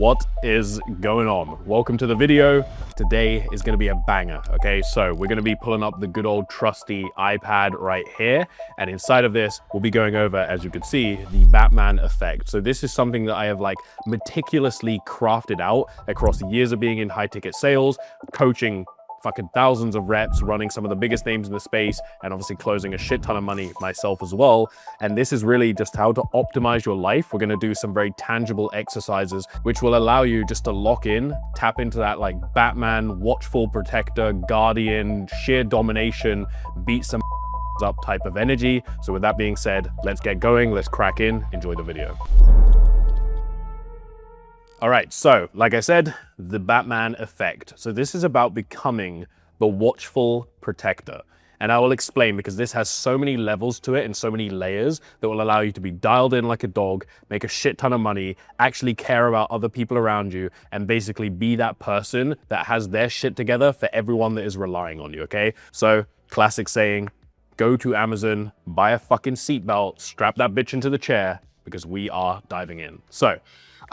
What is going on? Welcome to the video. Today is going to be a banger, okay? So we're going to be pulling up the good old trusty iPad right here. And inside of this, we'll be going over, as you can see, the Batman effect. So this is something that I have like meticulously crafted out across years of being in high ticket sales, coaching fucking thousands of reps, running some of the biggest names in the space, and obviously closing a shit ton of money myself as well. And this is really just how to optimize your life. We're gonna do some very tangible exercises, which will allow you just to lock in, tap into that like Batman, Watchful Protector, Guardian, sheer domination, beat some up type of energy. So with that being said, let's get going, let's crack in, enjoy the video. All right, so like I said, the Batman effect. So this is about becoming the Watchful Protector. And I will explain because this has so many levels to it and so many layers that will allow you to be dialed in like a dog, make a shit ton of money, actually care about other people around you, and basically be that person that has their shit together for everyone that is relying on you, okay? So classic saying, go to Amazon, buy a fucking seatbelt, strap that bitch into the chair because we are diving in. So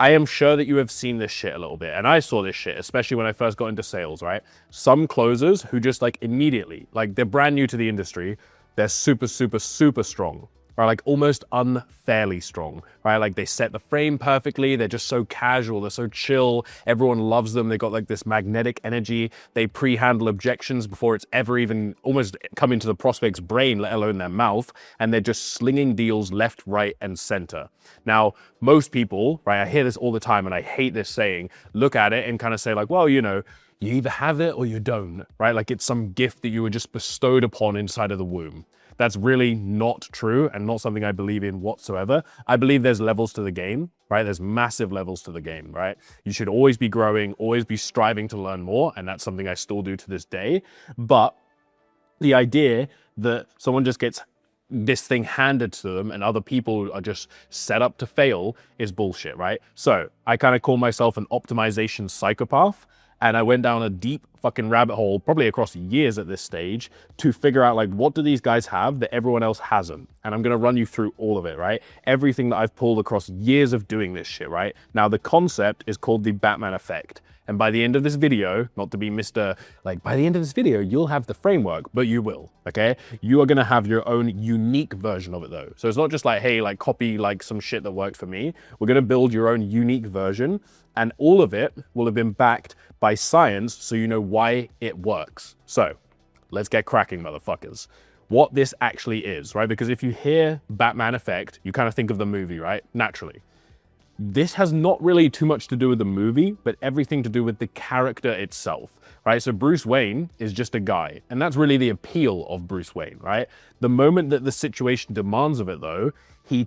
I am sure that you have seen this shit a little bit, and I saw this shit, especially when I first got into sales, right? Some closers who just like immediately, like they're brand new to the industry, they're super strong, right? Like almost unfairly strong, right? Like they set the frame perfectly, they're just so casual, they're so chill, everyone loves them, they got like this magnetic energy, they pre-handle objections before it's ever even almost come into the prospect's brain, let alone their mouth, and they're just slinging deals left, right, and center. Now, most people, right, I hear this all the time and I hate this saying, look at it and kind of say like, well, you know, you either have it or you don't, right? Like it's some gift that you were just bestowed upon inside of the womb. That's really not true and not something I believe in whatsoever. I believe there's levels to the game, right? There's massive levels to the game, right? You should always be growing, always be striving to learn more. And that's something I still do to this day. But the idea that someone just gets this thing handed to them and other people are just set up to fail is bullshit, right? So I kind of call myself an optimization psychopath. And I went down a deep fucking rabbit hole, probably across years at this stage, to figure out like, what do these guys have that everyone else hasn't? And I'm gonna run you through all of it, right? Everything that I've pulled across years of doing this shit, right? Now, the concept is called the Batman effect. And by the end of this video, not to be Mr. Like, by the end of this video, you'll have the framework, but you will, okay? You are gonna have your own unique version of it though. So it's not just like, hey, like copy like some shit that worked for me. We're gonna build your own unique version, and all of it will have been backed by science so you know why it works. So let's get cracking, motherfuckers. What this actually is, right? Because if you hear Batman effect, you kind of think of the movie, right? Naturally. This has not really too much to do with the movie, but everything to do with the character itself, right? So Bruce Wayne is just a guy, and that's really the appeal of Bruce Wayne, right? The moment that the situation demands of it though, he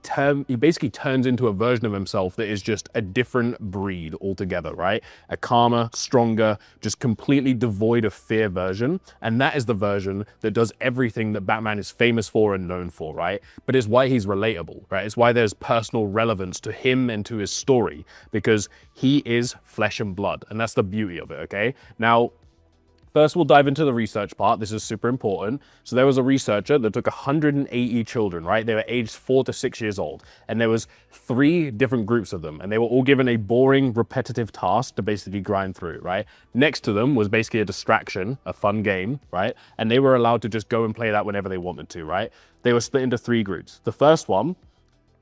basically turns into a version of himself that is just a different breed altogether, right? A calmer, stronger, just completely devoid of fear version. And that is the version that does everything that Batman is famous for and known for, right? But it's why he's relatable, right? It's why there's personal relevance to him and to his story, because he is flesh and blood. And that's the beauty of it, okay? Now, first, we'll dive into the research part. This is super important. So there was a researcher that took 180 children, right? They were aged 4 to 6 years old. And there was 3 different groups of them. And they were all given a boring, repetitive task to basically grind through, right? Next to them was basically a distraction, a fun game, right? And they were allowed to just go and play that whenever they wanted to, right? They were split into 3 groups. The first one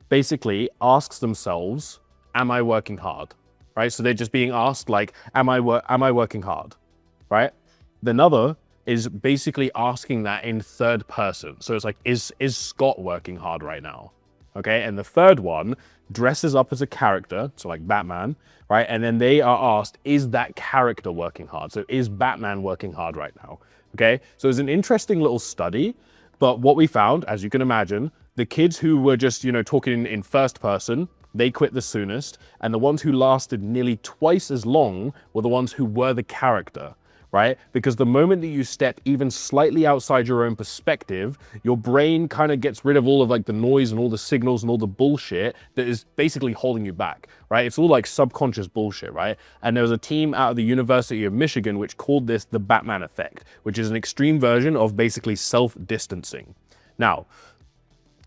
basically asks themselves, am I working hard? Right? So they're just being asked like, am I working hard? Right? Another is basically asking that in third person. So it's like, is Scott working hard right now? Okay, and the third one dresses up as a character, so like Batman, right? And then they are asked, is that character working hard? So is Batman working hard right now? Okay, so it's an interesting little study, but what we found, as you can imagine, the kids who were just, you know, talking in first person, they quit the soonest, and the ones who lasted nearly twice as long were the ones who were the character. Right? Because the moment that you step even slightly outside your own perspective, your brain kind of gets rid of all of like the noise and all the signals and all the bullshit that is basically holding you back, right? It's all like subconscious bullshit, right? And there was a team out of the University of Michigan which called this the Batman effect, which is an extreme version of basically self-distancing. Now,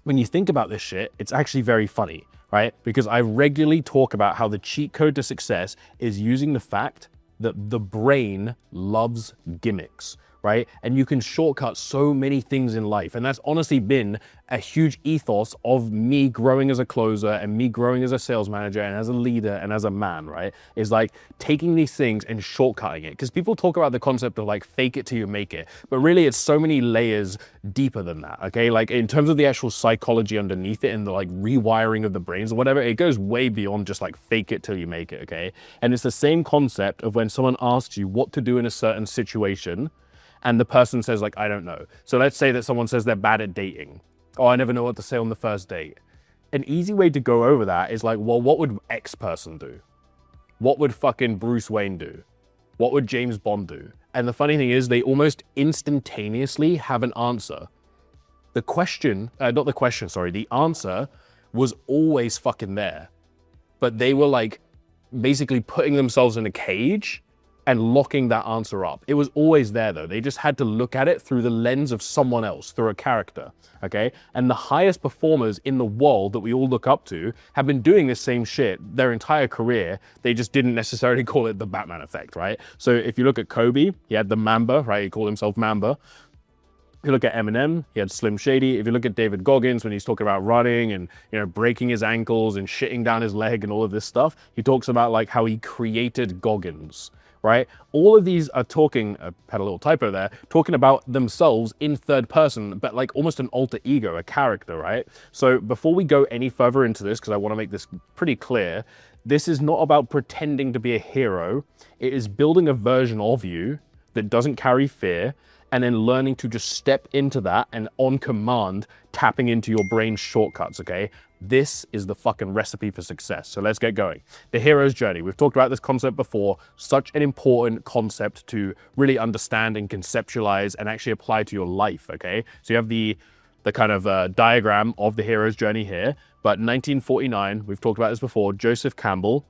when you think about this shit, it's actually very funny, right? Because I regularly talk about how the cheat code to success is using the fact that the brain loves gimmicks, right? And you can shortcut so many things in life. And that's honestly been a huge ethos of me growing as a closer and me growing as a sales manager and as a leader and as a man, right? Is like taking these things and shortcutting it. Because people talk about the concept of like fake it till you make it, but really it's so many layers deeper than that, okay? Like in terms of the actual psychology underneath it and the like rewiring of the brains or whatever, it goes way beyond just like fake it till you make it, okay? And it's the same concept of when someone asks you what to do in a certain situation, and the person says like, I don't know. So let's say that someone says they're bad at dating. Oh, I never know what to say on the first date. An easy way to go over that is like, well, what would X person do? What would fucking Bruce Wayne do? What would James Bond do? And the funny thing is they almost instantaneously have an answer. The answer was always fucking there. But they were like basically putting themselves in a cage and locking that answer up. It was always there though. They just had to look at it through the lens of someone else, through a character, okay? And the highest performers in the world that we all look up to have been doing this same shit their entire career. They just didn't necessarily call it the Batman effect, right? So if you look at Kobe, he had the Mamba, right? He called himself Mamba. If you look at Eminem, he had Slim Shady. If you look at David Goggins, when he's talking about running and, you know, breaking his ankles and shitting down his leg and all of this stuff, he talks about like how he created Goggins, right? All of these are talking, I had a little typo there, talking about themselves in third person, but like almost an alter ego, a character, right? So before we go any further into this, because I want to make this pretty clear, this is not about pretending to be a hero. It is building a version of you that doesn't carry fear, and then learning to just step into that and on command, tapping into your brain's shortcuts, okay? This is the fucking recipe for success. So let's get going. The hero's journey. We've talked about this concept before. Such an important concept to really understand and conceptualize and actually apply to your life, okay? So you have the kind of diagram of the hero's journey here. But 1949, we've talked about this before, Joseph Campbell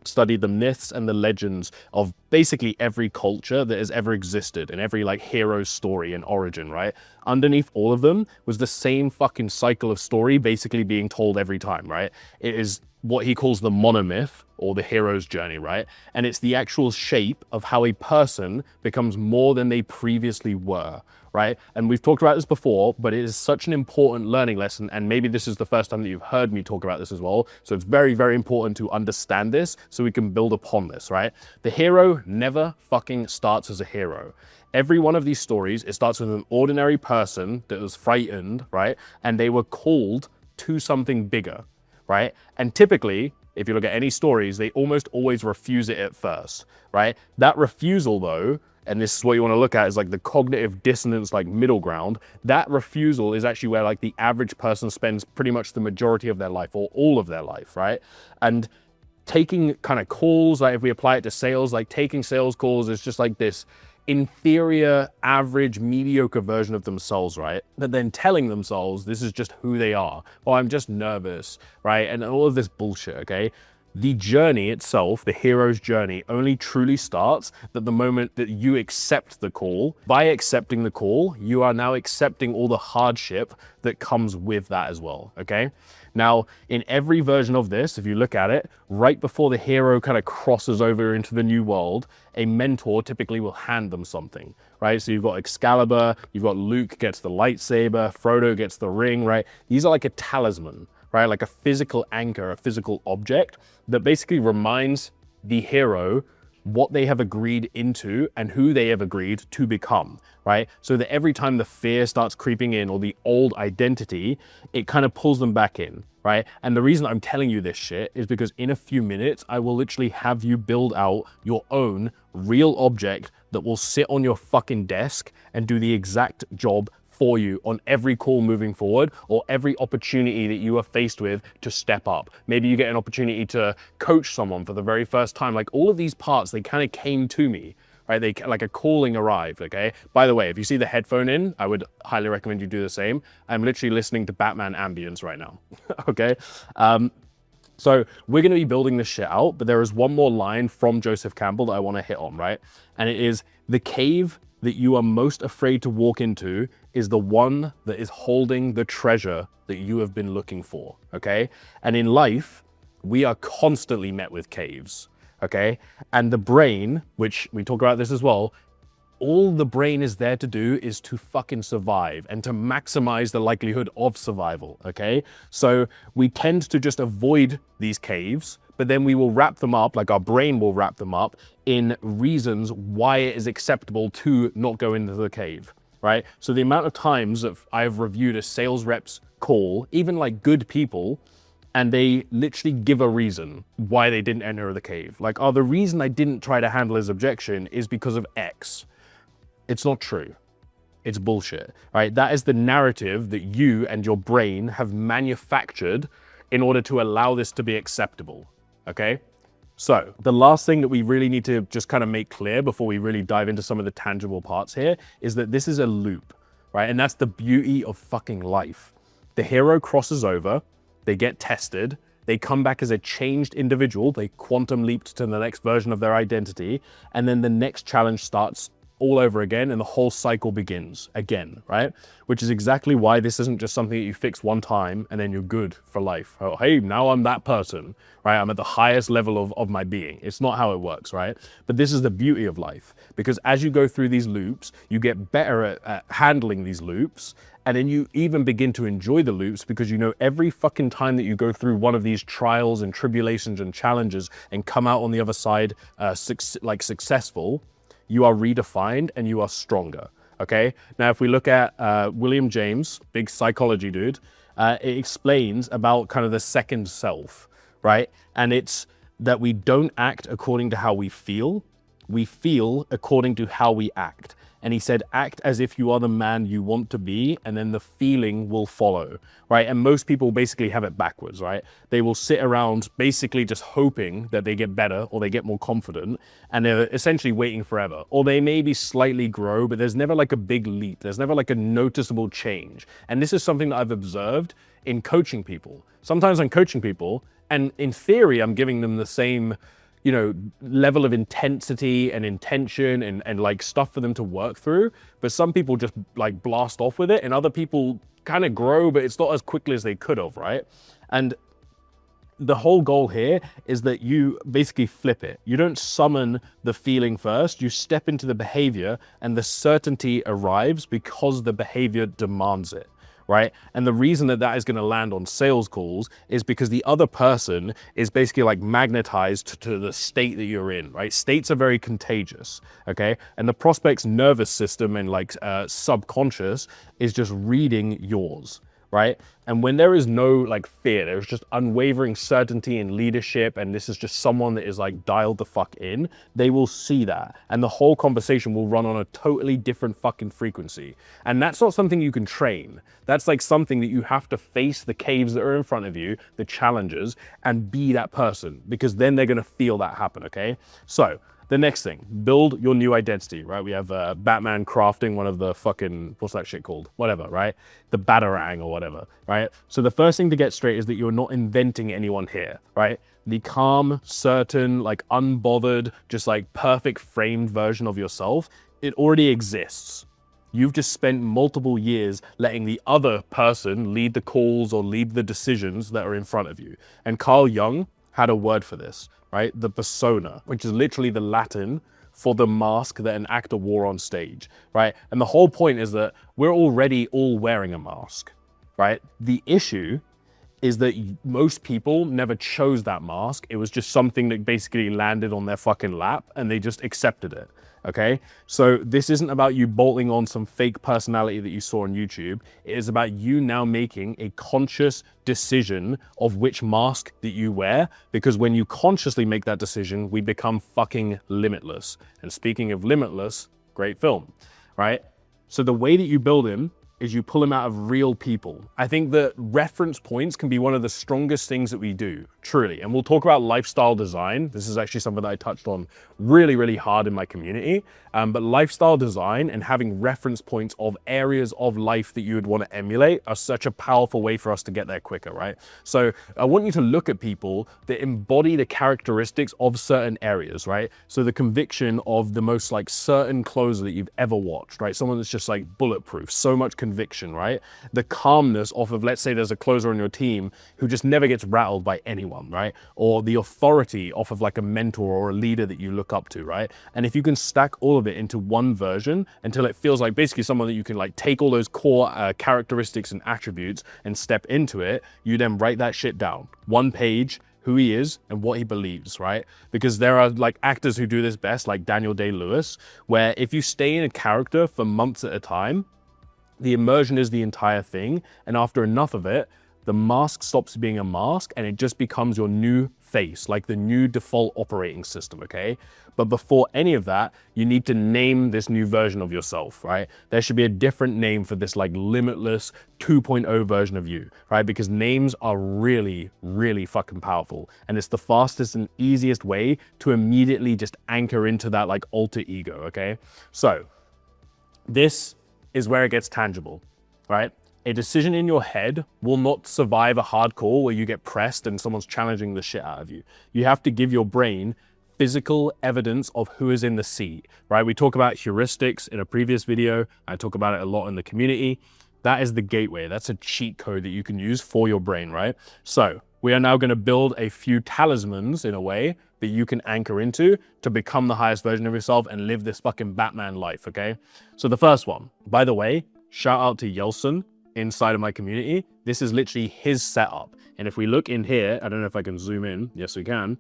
studied the myths and the legends of basically every culture that has ever existed and every like hero story and origin, right? Underneath all of them was the same fucking cycle of story basically being told every time, right? It is what he calls the monomyth or the hero's journey, right? And it's the actual shape of how a person becomes more than they previously were, right? And we've talked about this before, but it is such an important learning lesson. And maybe this is the first time that you've heard me talk about this as well. So it's very, very important to understand this so we can build upon this, right? The hero never fucking starts as a hero. Every one of these stories, it starts with an ordinary person that was frightened, right? And they were called to something bigger, right? And typically, if you look at any stories, they almost always refuse it at first, right? That refusal though, and this is what you want to look at, is like the cognitive dissonance, like middle ground. That refusal is actually where like the average person spends pretty much the majority of their life or all of their life, right? And taking kind of calls, like if we apply it to sales, like taking sales calls is just like this inferior, average, mediocre version of themselves, right? But then telling themselves this is just who they are. Oh, I'm just nervous, right? And all of this bullshit, okay? The journey itself, the hero's journey, only truly starts at the moment that you accept the call. By accepting the call, you are now accepting all the hardship that comes with that as well, okay? Now, in every version of this, if you look at it, right before the hero kind of crosses over into the new world, a mentor typically will hand them something, right? So you've got Excalibur, you've got Luke gets the lightsaber, Frodo gets the ring, right? These are like a talisman, right? Like a physical anchor, a physical object that basically reminds the hero what they have agreed into and who they have agreed to become, right? So that every time the fear starts creeping in or the old identity, it kind of pulls them back in, right? And the reason I'm telling you this shit is because in a few minutes, I will literally have you build out your own real object that will sit on your fucking desk and do the exact job for you on every call moving forward or every opportunity that you are faced with to step up. Maybe you get an opportunity to coach someone for the very first time. Like all of these parts, they kind of came to me, right? They like a calling arrived, okay? By the way, if you see the headphone in, I would highly recommend you do the same. I'm literally listening to Batman ambience right now, okay? So we're gonna be building this shit out, but there is one more line from Joseph Campbell that I wanna hit on, right? And it is, the cave that you are most afraid to walk into is the one that is holding the treasure that you have been looking for, okay? And in life, we are constantly met with caves, okay? And the brain, which we talk about this as well, all the brain is there to do is to fucking survive and to maximize the likelihood of survival, okay? So we tend to just avoid these caves, but then we will wrap them up, like our brain will wrap them up in reasons why it is acceptable to not go into the cave, right? So the amount of times that I've reviewed a sales rep's call, even like good people, and they literally give a reason why they didn't enter the cave. Like, oh, the reason I didn't try to handle his objection is because of X. It's not true. It's bullshit, right? That is the narrative that you and your brain have manufactured in order to allow this to be acceptable, okay? So the last thing that we really need to just kind of make clear before we really dive into some of the tangible parts here is that this is a loop, right? And that's the beauty of fucking life. The hero crosses over, they get tested, they come back as a changed individual, they quantum leaped to the next version of their identity, and then the next challenge starts all over again, and the whole cycle begins again, right? Which is exactly why this isn't just something that you fix one time and then you're good for life. Oh, hey, now I'm that person, right? I'm at the highest level of my being. It's not how it works, right? But this is the beauty of life, because as you go through these loops, you get better at handling these loops, and then you even begin to enjoy the loops because you know every fucking time that you go through one of these trials and tribulations and challenges and come out on the other side successful, you are redefined and you are stronger, okay? Now, if we look at William James, big psychology dude, it explains about kind of the second self, right? And it's that we don't act according to how we feel according to how we act. And he said, act as if you are the man you want to be, and then the feeling will follow, right? And most people basically have it backwards, right? They will sit around basically just hoping that they get better or they get more confident, and they're essentially waiting forever. Or they maybe slightly grow, but there's never like a big leap. There's never like a noticeable change. And this is something that I've observed in coaching people. Sometimes I'm coaching people, and in theory, I'm giving them the same level of intensity and intention and like stuff for them to work through. But some people just like blast off with it, and other people kind of grow, but it's not as quickly as they could have, right? And the whole goal here is that you basically flip it. You don't summon the feeling first, you step into the behavior, and the certainty arrives because the behavior demands it. Right? And the reason that that is going to land on sales calls is because the other person is basically like magnetized to the state that you're in, right? States are very contagious, okay? And the prospect's nervous system and like subconscious is just reading yours, right? And when there is no like fear, there's just unwavering certainty in leadership, and this is just someone that is like dialed the fuck in, they will see that. And the whole conversation will run on a totally different fucking frequency. And that's not something you can train. That's like something that you have to face the caves that are in front of you, the challenges, and be that person, because then they're gonna feel that happen, okay? So, the next thing, build your new identity, right? We have Batman crafting one of the fucking, what's that shit called? Whatever, right? The Batarang or whatever, right? So the first thing to get straight is that you're not inventing anyone here, right? The calm, certain, like unbothered, just like perfect framed version of yourself, it already exists. You've just spent multiple years letting the other person lead the calls or lead the decisions that are in front of you. And Carl Jung had a word for this, right? The persona, which is literally the Latin for the mask that an actor wore on stage, right? And the whole point is that we're already all wearing a mask, right? The issue is that most people never chose that mask. It was just something that basically landed on their fucking lap and they just accepted it, okay? So this isn't about you bolting on some fake personality that you saw on YouTube. It is about you now making a conscious decision of which mask that you wear, because when you consciously make that decision, we become fucking limitless. And speaking of limitless, great film, right? So the way that you build him is you pull him out of real people. I think that reference points can be one of the strongest things that we do, truly. And we'll talk about lifestyle design. This is actually something that I touched on really, really hard in my community. But lifestyle design and having reference points of areas of life that you would want to emulate are such a powerful way for us to get there quicker, right? So I want you to look at people that embody the characteristics of certain areas, right? So the conviction of the most like certain closer that you've ever watched, right? Someone that's just like bulletproof, so much conviction, right? The calmness off of, let's say there's a closer on your team who just never gets rattled by anyone, right? Or the authority off of like a mentor or a leader that you look up to, right? And if you can stack all of it into one version until it feels like basically someone that you can like take all those core characteristics and attributes and step into it, you then write that shit down. One page, who he is and what he believes, right? Because there are like actors who do this best, like Daniel Day-Lewis, where if you stay in a character for months at a time, the immersion is the entire thing. And after enough of it, the mask stops being a mask and it just becomes your new face, like the new default operating system, okay? But before any of that, you need to name this new version of yourself, right? There should be a different name for this like limitless 2.0 version of you, right? Because names are really, really fucking powerful. And it's the fastest and easiest way to immediately just anchor into that like alter ego, okay? So this is where it gets tangible, right? A decision in your head will not survive a hard call where you get pressed and someone's challenging the shit out of you. You have to give your brain physical evidence of who is in the seat, right? We talk about heuristics in a previous video. I talk about it a lot in the community. That is the gateway. That's a cheat code that you can use for your brain, right? So we are now going to build a few talismans in a way that you can anchor into to become the highest version of yourself and live this fucking Batman life, okay? So the first one, by the way, shout out to Yelson inside of my community. This is literally his setup. And if we look in here, I don't know if I can zoom in. Yes, we can.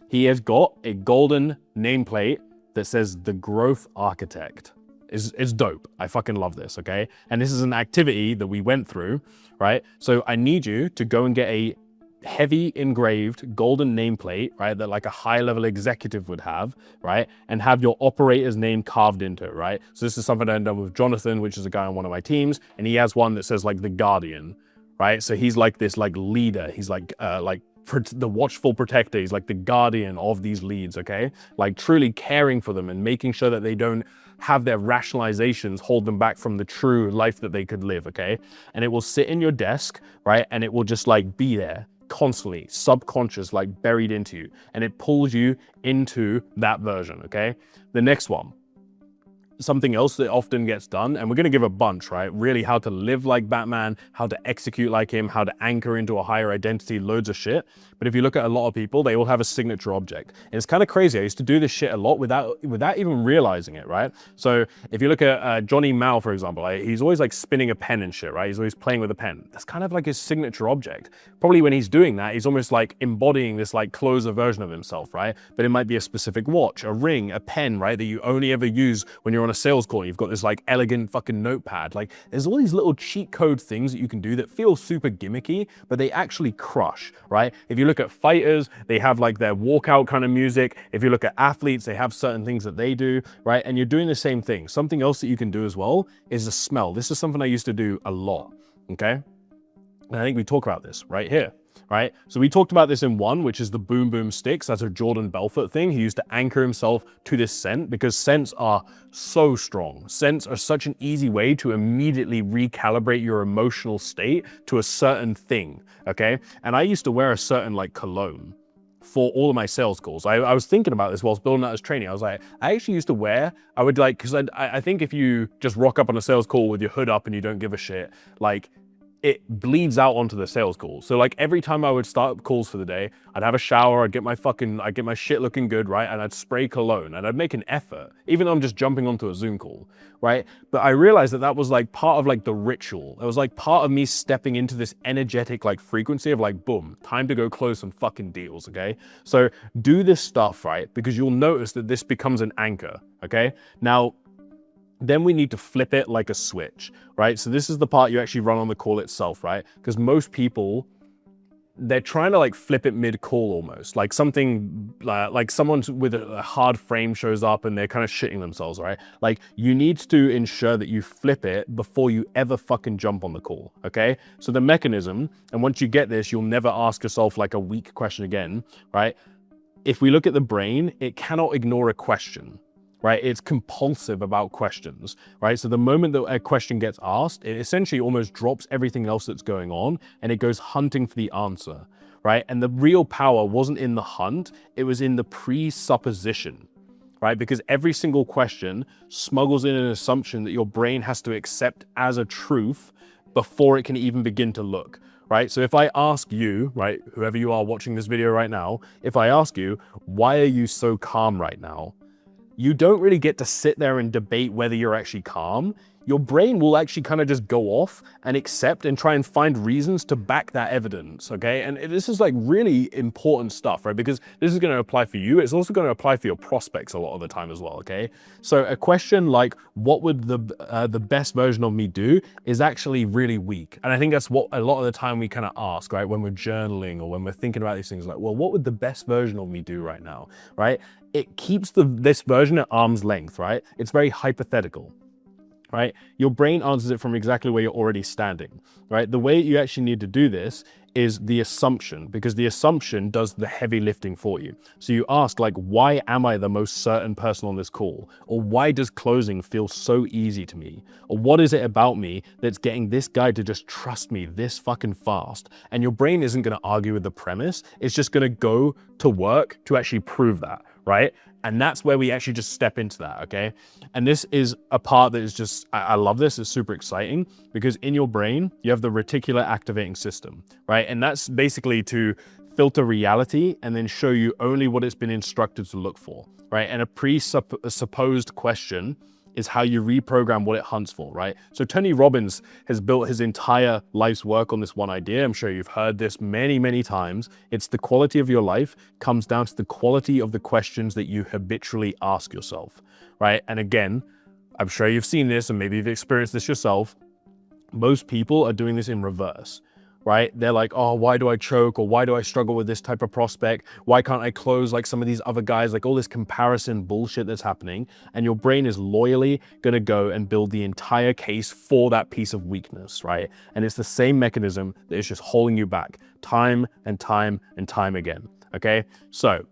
He has got a golden nameplate that says the Growth Architect. It's dope. I fucking love this, okay? And this is an activity that we went through, right? So I need you to go and get a heavy engraved golden nameplate, right, that like a high level executive would have, right, and have your operator's name carved into it, right? So this is something I've done with Jonathan, which is a guy on one of my teams, and he has one that says like the Guardian, right? So he's like this like leader. He's like the Watchful Protector. He's like the guardian of these leads, okay? Like truly caring for them and making sure that they don't have their rationalizations hold them back from the true life that they could live, okay? And it will sit in your desk, right? And it will just like be there constantly, subconscious, like buried into you. And it pulls you into that version, okay? The next one, something else that often gets done, and we're going to give a bunch, right? Really how to live like Batman, how to execute like him, how to anchor into a higher identity, loads of shit. But if you look at a lot of people, they all have a signature object. And it's kind of crazy. I used to do this shit a lot without even realizing it, right? So if you look at Johnny Mao, for example, he's always like spinning a pen and shit, right? He's always playing with a pen. That's kind of like his signature object. Probably when he's doing that, he's almost like embodying this like closer version of himself, right? But it might be a specific watch, a ring, a pen, right? That you only ever use when you're on a sales call. You've got this like elegant fucking notepad. Like there's all these little cheat code things that you can do that feel super gimmicky, but they actually crush, right? If you look at fighters, they have like their walkout kind of music. If you look at athletes, they have certain things that they do, right? And you're doing the same thing. Something else that you can do as well is a smell. This is something I used to do a lot, okay? And I think we talk about this right here, right? So we talked about this in one, which is the Boom Boom Sticks. That's a Jordan Belfort thing. He used to anchor himself to this scent because scents are so strong. Scents are such an easy way to immediately recalibrate your emotional state to a certain thing, okay? And I used to wear a certain like cologne for all of my sales calls. I was thinking about this whilst building out this training. I was like, I actually used to wear, I would like, because I think if you just rock up on a sales call with your hood up and you don't give a shit, like, it bleeds out onto the sales call. So like every time I would start calls for the day, I'd have a shower, I'd get my shit looking good, right? And I'd spray cologne and I'd make an effort, even though I'm just jumping onto a Zoom call, right? But I realized that was like part of like the ritual. It was like part of me stepping into this energetic like frequency of like, boom, time to go close some fucking deals, okay? So do this stuff, right? Because you'll notice that this becomes an anchor, okay? Now, then we need to flip it like a switch, right? So this is the part you actually run on the call itself, right? Because most people they're trying to like flip it mid-call almost, like something like someone with a hard frame shows up and they're kind of shitting themselves, right? Like you need to ensure that you flip it before you ever fucking jump on the call, okay? So the mechanism, and once you get this, you'll never ask yourself like a weak question again, right? If we look at the brain, it cannot ignore a question, right? It's compulsive about questions, right? So the moment that a question gets asked, it essentially almost drops everything else that's going on and it goes hunting for the answer, right? And the real power wasn't in the hunt, it was in the presupposition, right? Because every single question smuggles in an assumption that your brain has to accept as a truth before it can even begin to look, right? So if I ask you, right, whoever you are watching this video right now, if I ask you, why are you so calm right now? You don't really get to sit there and debate whether you're actually calm. Your brain will actually kind of just go off and accept and try and find reasons to back that evidence, okay? And this is like really important stuff, right? Because this is going to apply for you. It's also going to apply for your prospects a lot of the time as well, okay? So a question like, what would the best version of me do is actually really weak. And I think that's what a lot of the time we kind of ask, right? When we're journaling or when we're thinking about these things like, well, what would the best version of me do right now, right? It keeps this version at arm's length, right? It's very hypothetical, right? Your brain answers it from exactly where you're already standing, right? The way you actually need to do this is the assumption, because the assumption does the heavy lifting for you. So you ask like, why am I the most certain person on this call? Or why does closing feel so easy to me? Or what is it about me that's getting this guy to just trust me this fucking fast? And your brain isn't gonna argue with the premise. It's just gonna go to work to actually prove that, right? And that's where we actually just step into that, okay? And this is a part that is just, I love this, it's super exciting, because in your brain, you have the reticular activating system, right? And that's basically to filter reality and then show you only what it's been instructed to look for, right? And a presupposed question is how you reprogram what it hunts for, right? So Tony Robbins has built his entire life's work on this one idea. I'm sure you've heard this many, many times. It's the quality of your life comes down to the quality of the questions that you habitually ask yourself, right? And again, I'm sure you've seen this and maybe you've experienced this yourself. Most people are doing this in reverse, right? They're like, oh, why do I choke? Or why do I struggle with this type of prospect? Why can't I close like some of these other guys? Like all this comparison bullshit that's happening. And your brain is loyally gonna go and build the entire case for that piece of weakness, right? And it's the same mechanism that is just holding you back time and time and time again, okay? So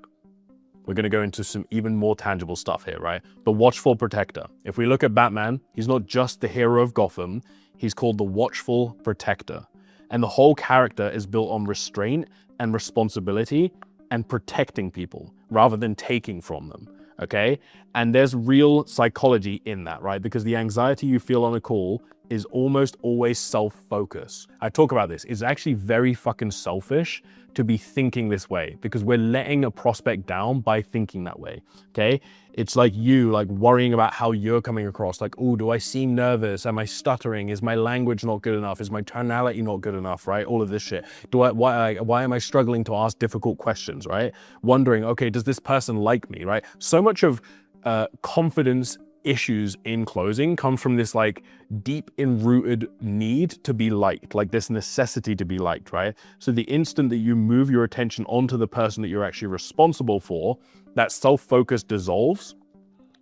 we're gonna go into some even more tangible stuff here, right? The Watchful Protector. If we look at Batman, he's not just the hero of Gotham, he's called the Watchful Protector. And the whole character is built on restraint and responsibility and protecting people rather than taking from them, okay? And there's real psychology in that, right? Because the anxiety you feel on a call is almost always self-focus. I talk about this. It's actually very fucking selfish to be thinking this way because we're letting a prospect down by thinking that way, okay? It's like you like worrying about how you're coming across. Like, oh, do I seem nervous? Am I stuttering? Is my language not good enough? Is my tonality not good enough, right? All of this shit. Why am I struggling to ask difficult questions, right? Wondering, okay, does this person like me, right? So much of confidence issues in closing come from this like deep enrooted need to be liked, like this necessity to be liked, right? So the instant that you move your attention onto the person that you're actually responsible for, that self-focus dissolves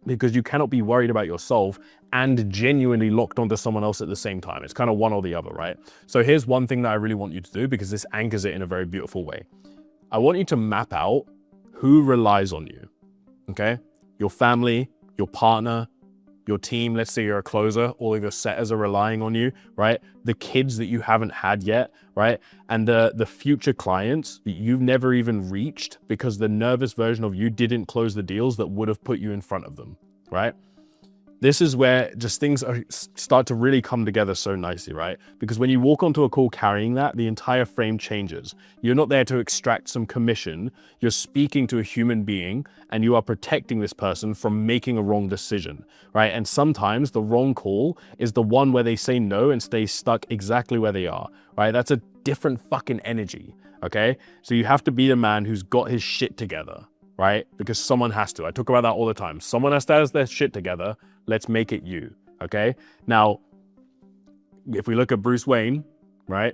because you cannot be worried about yourself and genuinely locked onto someone else at the same time. It's kind of one or the other, right? So here's one thing that I really want you to do because this anchors it in a very beautiful way. I want you to map out who relies on you, okay? Your family, your partner, your team, let's say you're a closer, all of your setters are relying on you, right? The kids that you haven't had yet, right? And the future clients that you've never even reached because the nervous version of you didn't close the deals that would have put you in front of them, right? This is where just things start to really come together so nicely, right? Because when you walk onto a call carrying that, the entire frame changes. You're not there to extract some commission. You're speaking to a human being and you are protecting this person from making a wrong decision, right? And sometimes the wrong call is the one where they say no and stay stuck exactly where they are, right? That's a different fucking energy, okay? So you have to be the man who's got his shit together, right? Because someone has to. I talk about that all the time. Someone has to have their shit together. Let's make it you, okay? Now, if we look at Bruce Wayne, right?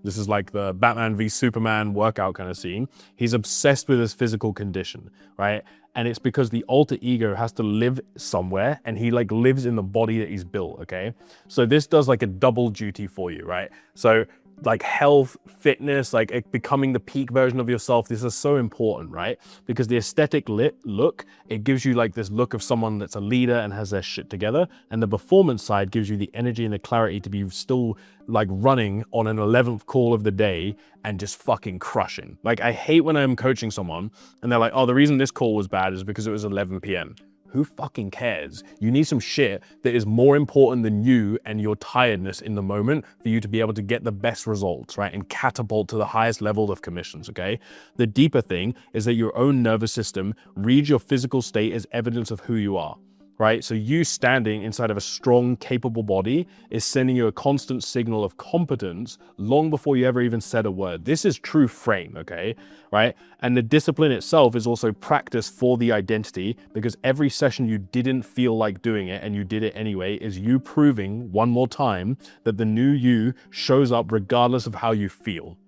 This is like the Batman v Superman workout kind of scene. He's obsessed with his physical condition, right? And it's because the alter ego has to live somewhere, and he like lives in the body that he's built, okay? So this does like a double duty for you, right? So like health, fitness, like becoming the peak version of yourself, this is so important, right? Because the aesthetic look, it gives you like this look of someone that's a leader and has their shit together. And the performance side gives you the energy and the clarity to be still like running on an 11th call of the day and just fucking crushing. Like I hate when I'm coaching someone and they're like, oh, the reason this call was bad is because it was 11 p.m. Who fucking cares? You need some shit that is more important than you and your tiredness in the moment for you to be able to get the best results, right? And catapult to the highest level of commissions, okay? The deeper thing is that your own nervous system reads your physical state as evidence of who you are, right? So you standing inside of a strong, capable body is sending you a constant signal of competence long before you ever even said a word. This is true frame, okay? Right? And the discipline itself is also practice for the identity, because every session you didn't feel like doing it and you did it anyway is you proving one more time that the new you shows up regardless of how you feel.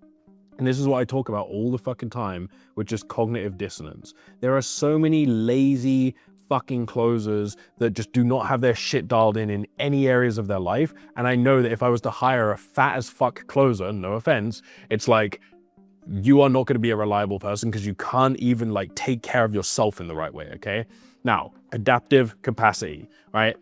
And this is what I talk about all the fucking time with just cognitive dissonance. There are so many lazy fucking closers that just do not have their shit dialed in any areas of their life. And I know that if I was to hire a fat as fuck closer, no offense, it's like, you are not going to be a reliable person because you can't even like take care of yourself in the right way, okay? Now, adaptive capacity, right?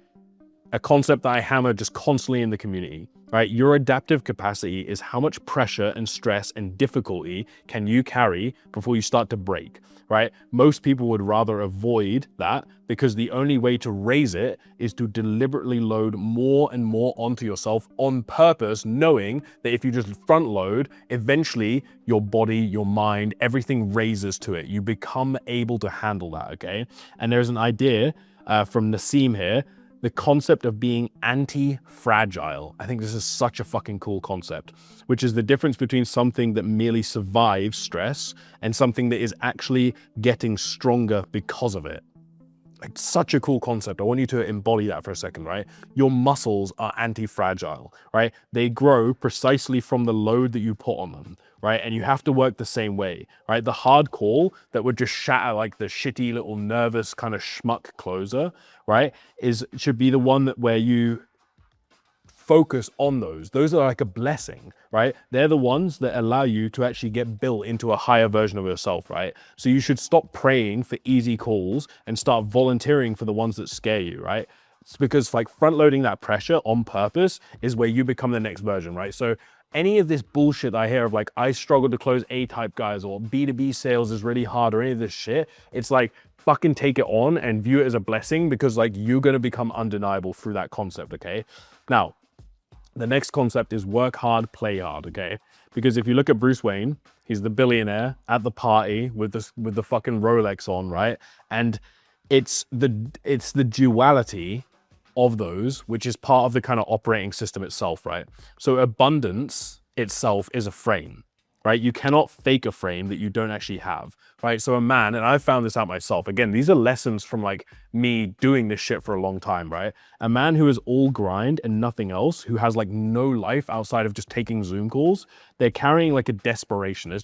A concept that I hammer just constantly in the community, right? Your adaptive capacity is how much pressure and stress and difficulty can you carry before you start to break, right? Most people would rather avoid that because the only way to raise it is to deliberately load more and more onto yourself on purpose, knowing that if you just front load, eventually your body, your mind, everything raises to it. You become able to handle that, okay? And there's an idea from Nassim here, the concept of being anti-fragile. I think this is such a fucking cool concept, which is the difference between something that merely survives stress and something that is actually getting stronger because of it. Like such a cool concept. I want you to embody that for a second, right? Your muscles are anti-fragile, right? They grow precisely from the load that you put on them, right? And you have to work the same way, right? The hard call that would just shatter like the shitty little nervous kind of schmuck closer, right? Should be the one that where you focus on those. Those are like a blessing, right? They're the ones that allow you to actually get built into a higher version of yourself, right? So you should stop praying for easy calls and start volunteering for the ones that scare you, right? It's because like front loading that pressure on purpose is where you become the next version, right? So any of this bullshit I hear of like, I struggle to close A-type guys or B2B sales is really hard or any of this shit, it's like, fucking take it on and view it as a blessing because like you're going to become undeniable through that concept, okay? Now, the next concept is work hard, play hard, okay? Because if you look at Bruce Wayne, he's the billionaire at the party with the fucking Rolex on, right? And it's the duality of those, which is part of the kind of operating system itself, right? So abundance itself is a frame, right? You cannot fake a frame that you don't actually have, right? So a man, and I've found this out myself, again, these are lessons from like me doing this shit for a long time, right? A man who is all grind and nothing else, who has like no life outside of just taking Zoom calls, they're carrying like a desperation. There's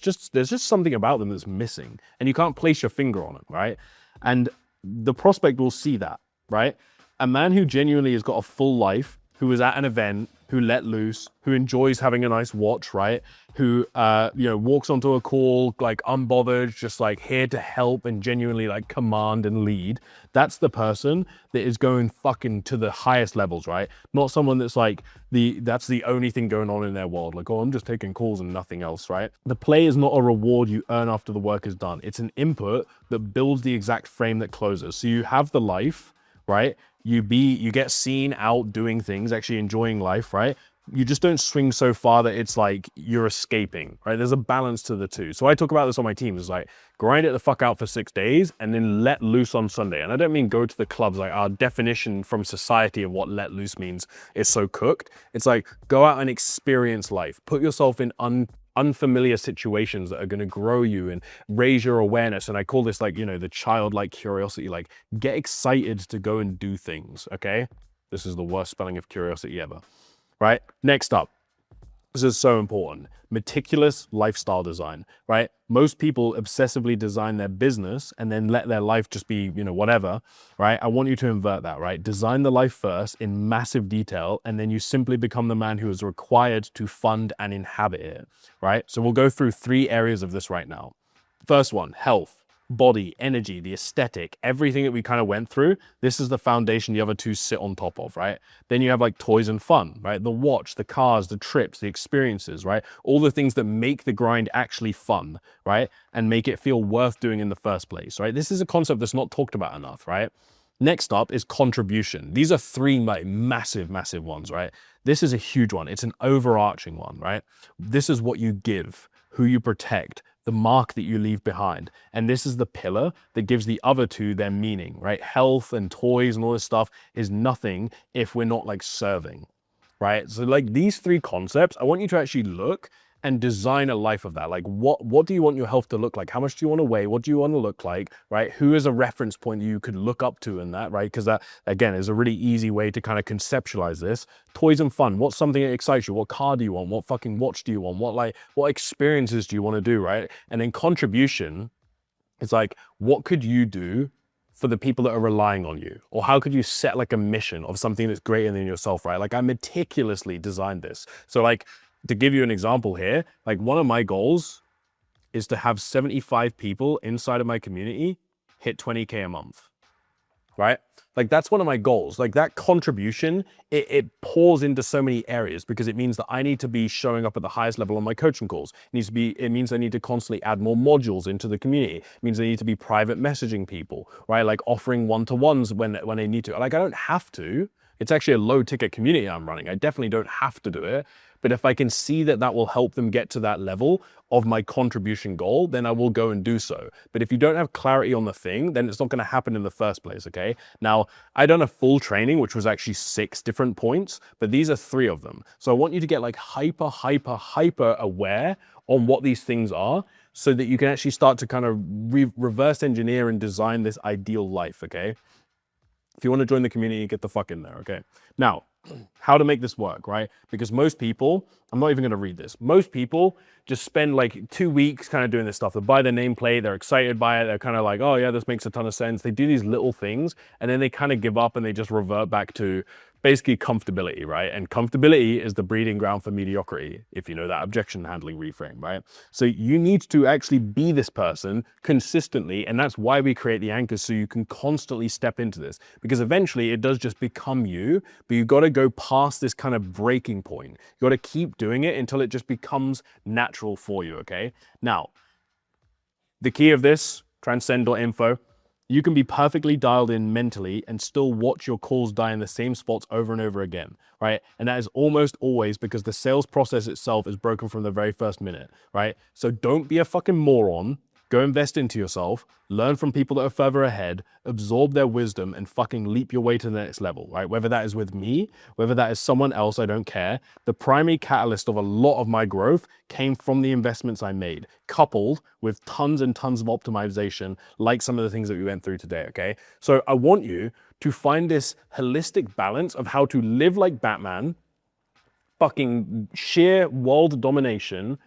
just something about them that's missing and you can't place your finger on it, right? And the prospect will see that, right? A man who genuinely has got a full life, who is at an event, who let loose, who enjoys having a nice watch, right? Who, walks onto a call, like unbothered, just like here to help and genuinely like command and lead. That's the person that is going fucking to the highest levels, right? Not someone that's like, that's the only thing going on in their world. Like, oh, I'm just taking calls and nothing else, right? The play is not a reward you earn after the work is done. It's an input that builds the exact frame that closes. So you have the life, right? You get seen out doing things, actually enjoying life, right? You just don't swing so far that it's like you're escaping, right? There's a balance to the two. So I talk about this on my team. It's like grind it the fuck out for 6 days and then let loose on Sunday. And I don't mean go to the clubs. Like our definition from society of what let loose means is so cooked. It's like go out and experience life. Put yourself in unfamiliar situations that are going to grow you and raise your awareness. And I call this like, the childlike curiosity, like get excited to go and do things. Okay. This is the worst spelling of curiosity ever, right? Next up, This is so important. Meticulous lifestyle design, right? Most people obsessively design their business and then let their life just be, whatever, right? I want you to invert that, right? Design the life first in massive detail, and then you simply become the man who is required to fund and inhabit it, right? So we'll go through 3 areas of this right now. First one, health. Body, energy, the aesthetic, everything that we kind of went through, this is the foundation the other 2 sit on top of, right? Then you have like toys and fun, right? The watch, the cars, the trips, the experiences, right? All the things that make the grind actually fun, right? And make it feel worth doing in the first place, right? This is a concept that's not talked about enough, right? Next up is contribution. These are 3 like massive ones, right? This is a huge one. It's an overarching one, right? This is what you give, who you protect, the mark that you leave behind. And this is the pillar that gives the other 2 their meaning, right? Health and toys and all this stuff is nothing if we're not like serving, right? So like these 3 concepts, I want you to actually look and design a life of that. Like what do you want your health to look like? How much do you want to weigh? What do you want to look like, right? Who is a reference point that you could look up to in that, right? Because that, again, is a really easy way to kind of conceptualize this. Toys and fun. What's something that excites you? What car do you want? What fucking watch do you want? What experiences do you want to do, right? And then contribution, it's like, what could you do for the people that are relying on you? Or how could you set like a mission of something that's greater than yourself, right? Like I meticulously designed this. So like, to give you an example here, like one of my goals is to have 75 people inside of my community hit 20K a month, right? Like that's one of my goals. Like that contribution, it pours into so many areas because it means that I need to be showing up at the highest level on my coaching calls. It means I need to constantly add more modules into the community. It means I need to be private messaging people, right? Like offering one-to-ones when they need to. Like I don't have to. It's actually a low ticket community I'm running. I definitely don't have to do it. But if I can see that that will help them get to that level of my contribution goal, then I will go and do so. But if you don't have clarity on the thing, then it's not going to happen in the first place, okay? Now, I done a full training, which was actually 6 different points, but these are 3 of them. So I want you to get like hyper aware on what these things are so that you can actually start to kind of reverse engineer and design this ideal life, okay? If you want to join the community, get the fuck in there, okay? Now, how to make this work, right? Because most people, I'm not even going to read this. Most people just spend like 2 weeks kind of doing this stuff. They buy their nameplate, they're excited by it. They're kind of like, oh yeah, this makes a ton of sense. They do these little things and then they kind of give up and they just revert back to basically comfortability, right? And comfortability is the breeding ground for mediocrity, if you know that objection handling reframe, right? So you need to actually be this person consistently, and that's why we create the anchors, so you can constantly step into this, because eventually it does just become you, but you've got to go past this kind of breaking point. You've got to keep doing it until it just becomes natural for you, okay? Now, the key of this, transcend.info, you can be perfectly dialed in mentally and still watch your calls die in the same spots over and over again, right? And that is almost always because the sales process itself is broken from the very first minute, right? So don't be a fucking moron. Go invest into yourself, learn from people that are further ahead, absorb their wisdom, and fucking leap your way to the next level, right? Whether that is with me, whether that is someone else, I don't care. The primary catalyst of a lot of my growth came from the investments I made, coupled with tons and tons of optimization, like some of the things that we went through today, okay? So I want you to find this holistic balance of how to live like Batman, fucking sheer world domination,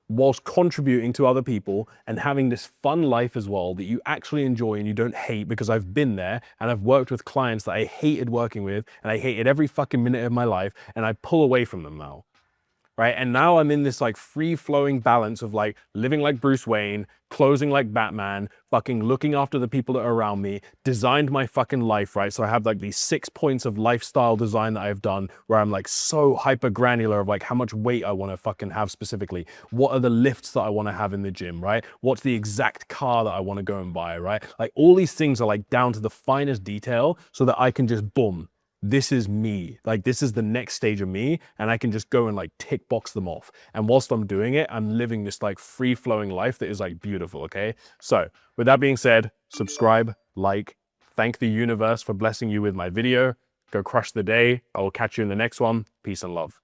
whilst contributing to other people and having this fun life as well that you actually enjoy and you don't hate, because I've been there and I've worked with clients that I hated working with and I hated every fucking minute of my life, and I pull away from them now. Right? And now I'm in this like free-flowing balance of like living like Bruce Wayne, closing like Batman, fucking looking after the people that are around me, designed my fucking life, right? So I have like these 6 points of lifestyle design that I've done where I'm like so hyper granular of like how much weight I want to fucking have specifically. What are the lifts that I want to have in the gym, right? What's the exact car that I want to go and buy, right? Like all these things are like down to the finest detail so that I can just boom. This is me. Like this is the next stage of me, and I can just go and like tick box them off. And whilst I'm doing it, I'm living this like free flowing life that is like beautiful. Okay. So with that being said, subscribe, like, thank the universe for blessing you with my video. Go crush the day. I will catch you in the next one. Peace and love.